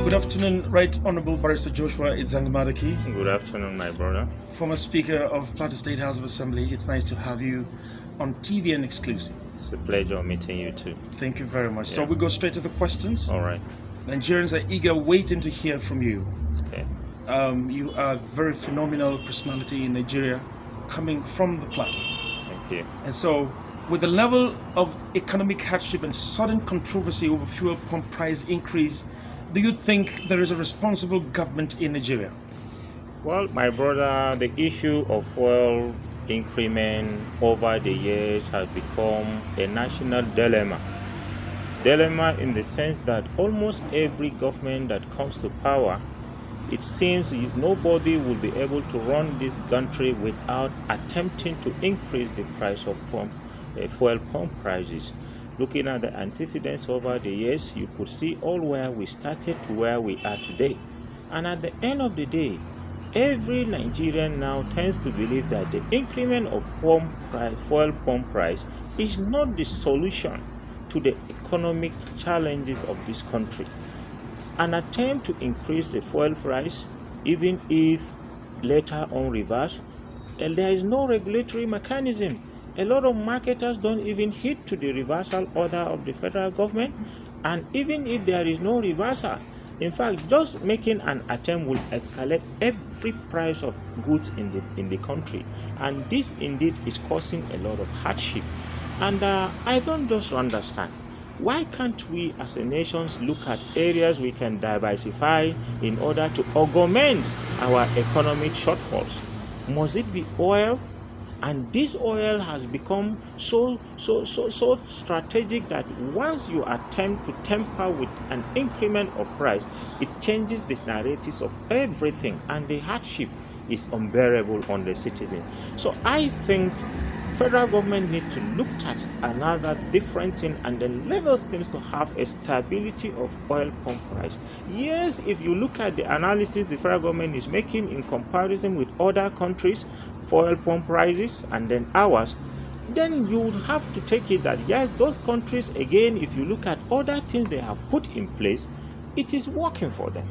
Good afternoon, Right Honorable Barrister Joshua IZANG Madaki, Good afternoon, my brother. former Speaker of Plateau State House of Assembly. It's nice to have you on TVN exclusive. It's a pleasure meeting you too. Thank you very much. So Yeah. we go straight to the questions. All right. Nigerians are eager, waiting to hear from you. Okay. You are a very phenomenal personality in Nigeria, coming from the Plateau. Thank you. And so, with the level of economic hardship and sudden controversy over fuel pump price increase, do you think there is a responsible government in Nigeria? Well, my brother, the issue of fuel increment over the years has become a national dilemma. Dilemma in the sense that almost every government that comes to power, it seems nobody will be able to run this country without attempting to increase the price of fuel pump prices. Looking at the antecedents over the years, you could see all where we started to where we are today. And at the end of the day, every Nigerian now tends to believe that the increment of fuel pump price is not the solution to the economic challenges of this country. An attempt to increase the fuel price, even if later on reversed, and there is no regulatory mechanism. A lot of marketers don't even hit to the reversal order of the federal government, and even if there is no reversal, in fact, just making an attempt will escalate every price of goods in the country, and this indeed is causing a lot of hardship. And I don't just understand. Why can't we as a nation look at areas we can diversify in order to augment our economic shortfalls? Must it be oil? And this oil has become so strategic that once you attempt to tamper with an increment of price, it changes the narratives of everything, and the hardship is unbearable on the citizen. So I think federal government need to look at another different thing, and the level seems to have a stability of oil pump price. Yes, if you look at the analysis the federal government is making in comparison with other countries for oil pump prices and then ours, then you would have to take it that yes, those countries, again, if you look at other things they have put in place, it is working for them.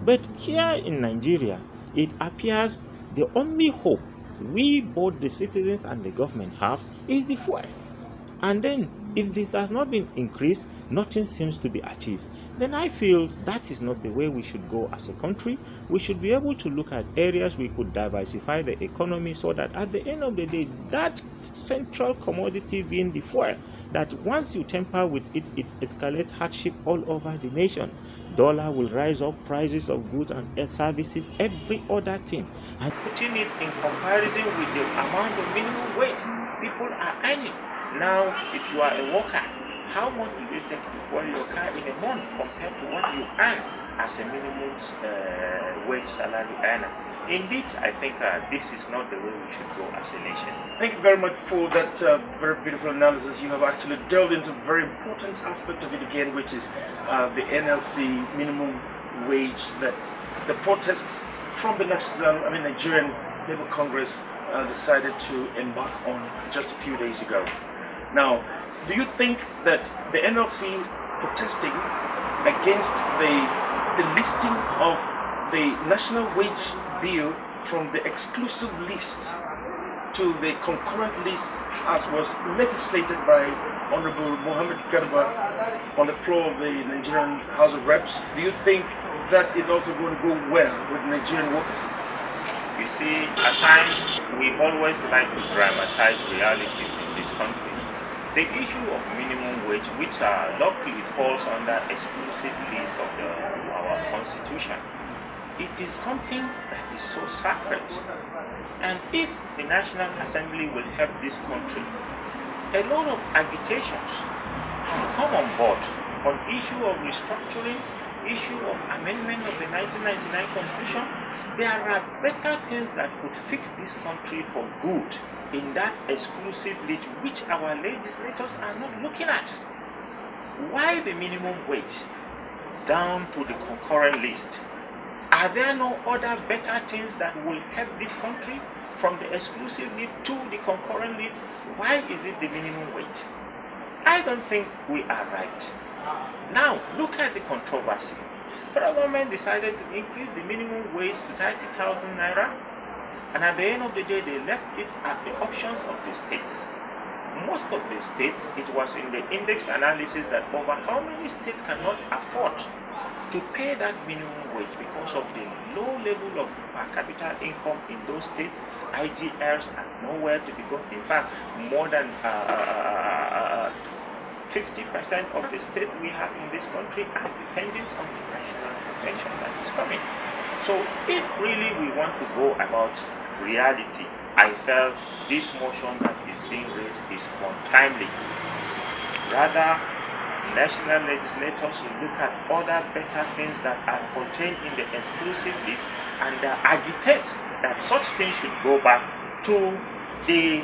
But here in Nigeria, it appears the only hope we, both the citizens and the government, have is the fuel. And then if this has not been increased, nothing seems to be achieved. Then I feel that is not the way we should go as a country. We should be able to look at areas we could diversify the economy so that at the end of the day, that central commodity being the fuel, that once you tamper with it, it escalates hardship all over the nation. Dollar will rise up, prices of goods and services, every other thing. And putting it in comparison with the amount of minimum wage people are earning. Now, if you are a worker, how much do you take to fuel your car in a month compared to what you earn as a minimum wage salary earner? Indeed, I think this is not the way we should go as a nation. Thank you very much for that very beautiful analysis. You have actually delved into a very important aspect of it again, which is the NLC minimum wage that the protests from the Nigerian Labour Congress decided to embark on just a few days ago. Now, do you think that the NLC protesting against the listing of the national wage bill from the exclusive list to the concurrent list as was legislated by Honorable Mohammed Garba on the floor of the Nigerian House of Reps, do you think that is also going to go well with Nigerian workers? You see, at times we always like to dramatize realities in this country. The issue of minimum wage, which luckily falls under exclusive list of our constitution, it is something that is so sacred. And if the National Assembly will help this country, a lot of agitations have come on board on issue of restructuring, issue of amendment of the 1999 Constitution. There are better things that could fix this country for good in that exclusive list, which our legislators are not looking at. Why the minimum wage down to the concurrent list? Are there no other better things that will help this country from the exclusive list to the concurrent list? Why is it the minimum wage? I don't think we are right. Now, look at the controversy. The federal government decided to increase the minimum wage to 30,000 naira, and at the end of the day, they left it at the options of the states. Most of the states, it was in the index analysis that over how many states cannot afford to pay that minimum wage because of the low level of per capita income in those states. IGRs are nowhere to be got. In fact, more than 50% of the states we have in this country are dependent on the national pension that is coming. So if really we want to go about reality, I felt this motion that is being raised is untimely. Rather, national legislators should look at other better things that are contained in the exclusive list and agitate that such things should go back to the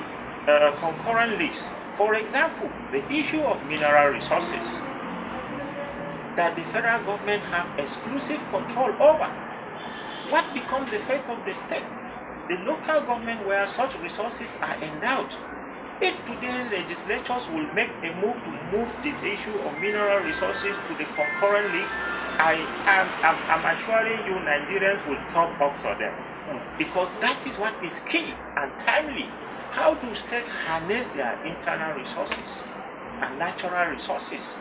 concurrent list. For example, the issue of mineral resources that the federal government have exclusive control over. What becomes the fate of the states? The local government where such resources are endowed. If today legislatures will make a move to move the issue of mineral resources to the concurrent list, I'm assuring you Nigerians will come up for them. Because that is what is key and timely. How do states harness their internal resources and natural resources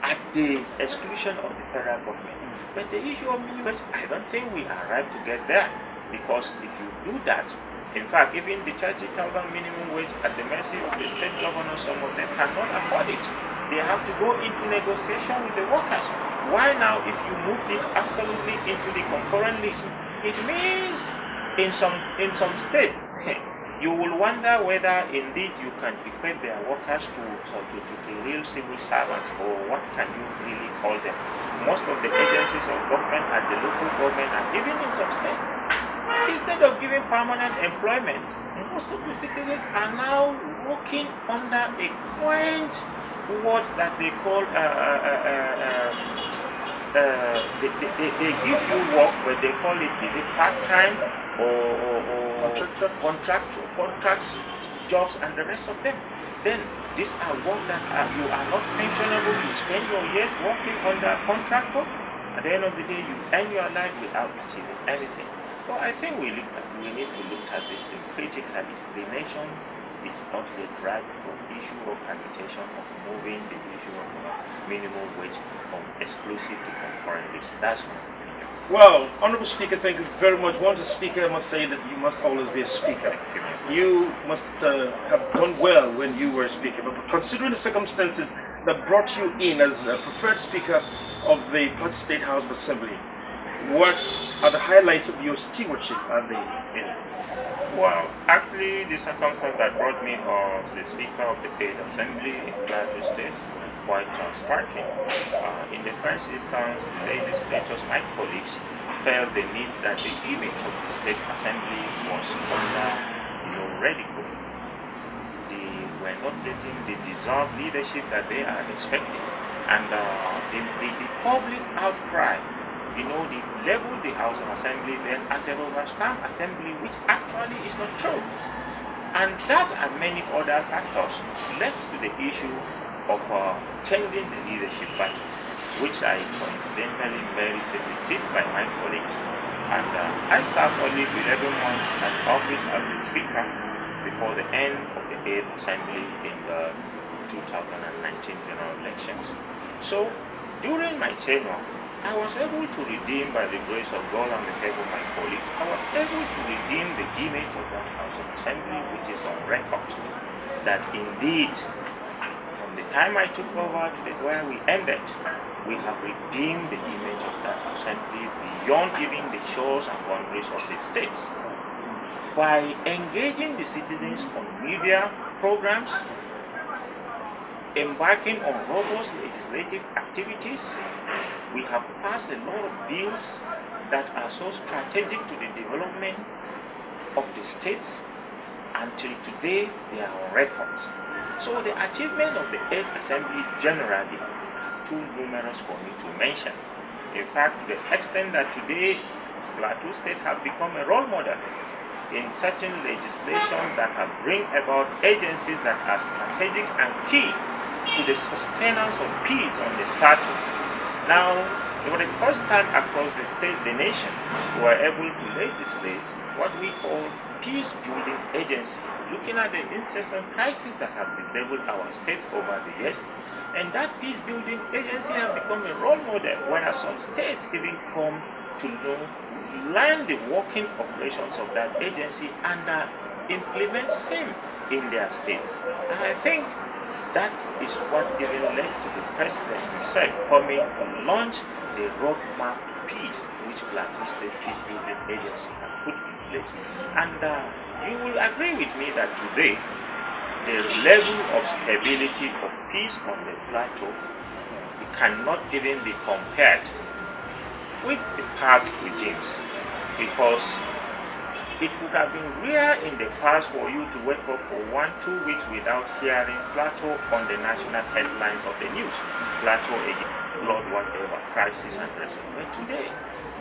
at the exclusion of the federal government? But the issue of minimum wage, I don't think we are right to get there. Because if you do that, in fact, even the 30,000 minimum wage at the mercy of the state governors, some of them cannot afford it. They have to go into negotiation with the workers. Why now, if you move it absolutely into the concurrent list, it means in some states, you will wonder whether indeed you can equate their workers to real civil servants, or what can you really call them. Most of the agencies of government at the local government, and even in some states, instead of giving permanent employment, most of the citizens are now working under a quaint words that they call they give you work, but they call it, is it part-time or contract jobs and the rest of them. Then these are work that you are not pensionable. You spend your years working under contractor. At the end of the day, you end your life without achieving anything. So I think we need to look at this thing critically. The nation is not yet right for the issue of agitation of moving the issue of minimum wage from exclusive to concurrent list. That's my opinion. Well, Honorable Speaker, thank you very much. Once a speaker, I must say that you must always be a speaker. You must have done well when you were a speaker. But considering the circumstances that brought you in as a preferred speaker of the Plateau State House of Assembly, what are the highlights of your stewardship at the end? Well, actually, the circumstance that brought me to the Speaker of the State Assembly in Plateau State quite striking. In the first instance, the legislators, my colleagues, felt the need that the image of the State Assembly was under ridicule. They were not getting the deserved leadership that they are expecting. And the public outcry, they labeled the House of Assembly then as a rubber stamp assembly, which actually is not true. And that and many other factors led to the issue of changing the leadership battle, which I coincidentally merited the seat by my colleagues. And I served only 11 months at office as the Speaker before the end of the 8th Assembly in the 2019 general elections. So, during my tenure, I was able to redeem, by the grace of God and the help of my colleagues, I was able to redeem the image of that House of Assembly, which is on record, that indeed, from the time I took over to where we ended, we have redeemed the image of that Assembly beyond even the shores and boundaries of the states. By engaging the citizens on media programs, embarking on robust legislative activities, we have passed a lot of bills that are so strategic to the development of the states. Until today, they are on records. So the achievement of the 8th Assembly generally are too numerous for me to mention. In fact, to the extent that today, Plateau State have become a role model in certain legislations that have bring about agencies that are strategic and key to the sustenance of peace on the plateau. Now, for the first time across the nation, we were able to legislate what we call peace-building agency, looking at the incessant crises that have bedeviled our states over the years. And that peace-building agency has become a role model, where some states even come to learn the working operations of that agency and implement same in their states. And I think that is what even led to the president himself coming to launch the roadmap to peace, which Plateau State Peace-Building Agency has put in place. And you will agree with me that today, the level of stability of peace on the plateau, it cannot even be compared with the past regimes, because it would have been rare in the past for you to wake up for 1-2 weeks without hearing Plateau on the national headlines of the news. Plateau again, Lord whatever, crisis and rest. But today,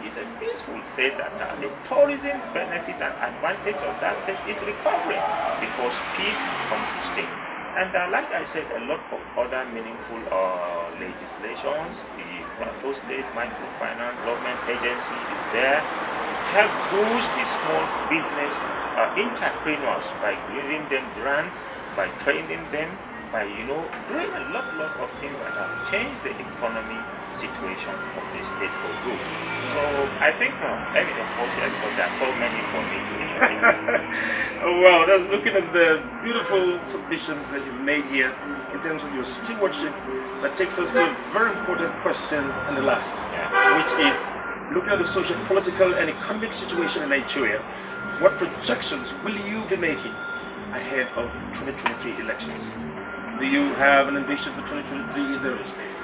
it's a peaceful state that the tourism benefit and advantage of that state is recovering, because peace comes to stay. And like I said, a lot of other meaningful legislations, the Plateau State Microfinance Government Agency is there to help boost the small business entrepreneurs by giving them grants, by training them, by doing a lot of things that have changed the economy situation of the state for good. So I think let me just pause here, because there are so many for me to Oh wow, that's looking at the beautiful submissions that you've made here in terms of your stewardship. That takes us to a very important question, and the last, which is looking at the social, political and economic situation in Nigeria. What projections will you be making ahead of 2023 elections? Do you have an ambition for 2023 in those days?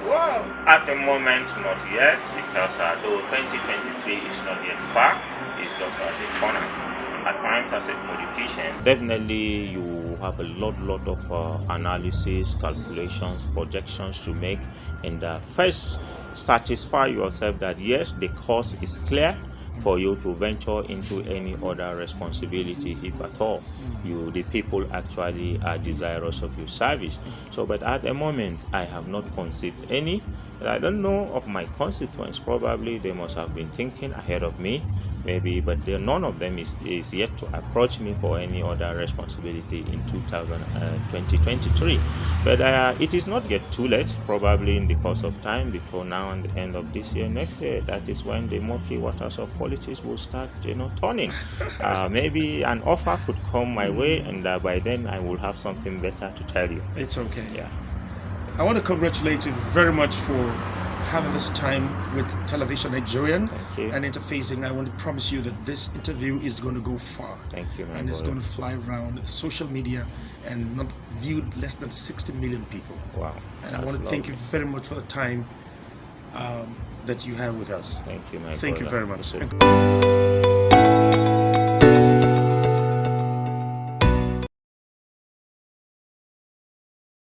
Well, at the moment, not yet, because though 2023 is not yet far, it's just at the corner. At times, as a politician, definitely you have a lot of analysis, calculations, projections to make, and first satisfy yourself that yes, the course is clear for you to venture into any other responsibility, if at all the people actually are desirous of your service. So, but at the moment, I have not conceived any. I don't know of my constituents. Probably they must have been thinking ahead of me, maybe, but none of them is yet to approach me for any other responsibility in 2023. But it is not yet too late. Probably in the course of time, between now and the end of this year, next year, that is when the murky waters of politics will start, turning. Maybe an offer could come my way, and by then I will have something better to tell you. It's okay. Yeah. I want to congratulate you very much for having this time with Television Nigerian. Thank you. And interfacing. I want to promise you that this interview is going to go far. Thank you, man. And it's going to fly around social media and not viewed less than 60 million people. Wow. And I want to thank you very much for the time that you have with us. Thank you, my brother. Thank you very much.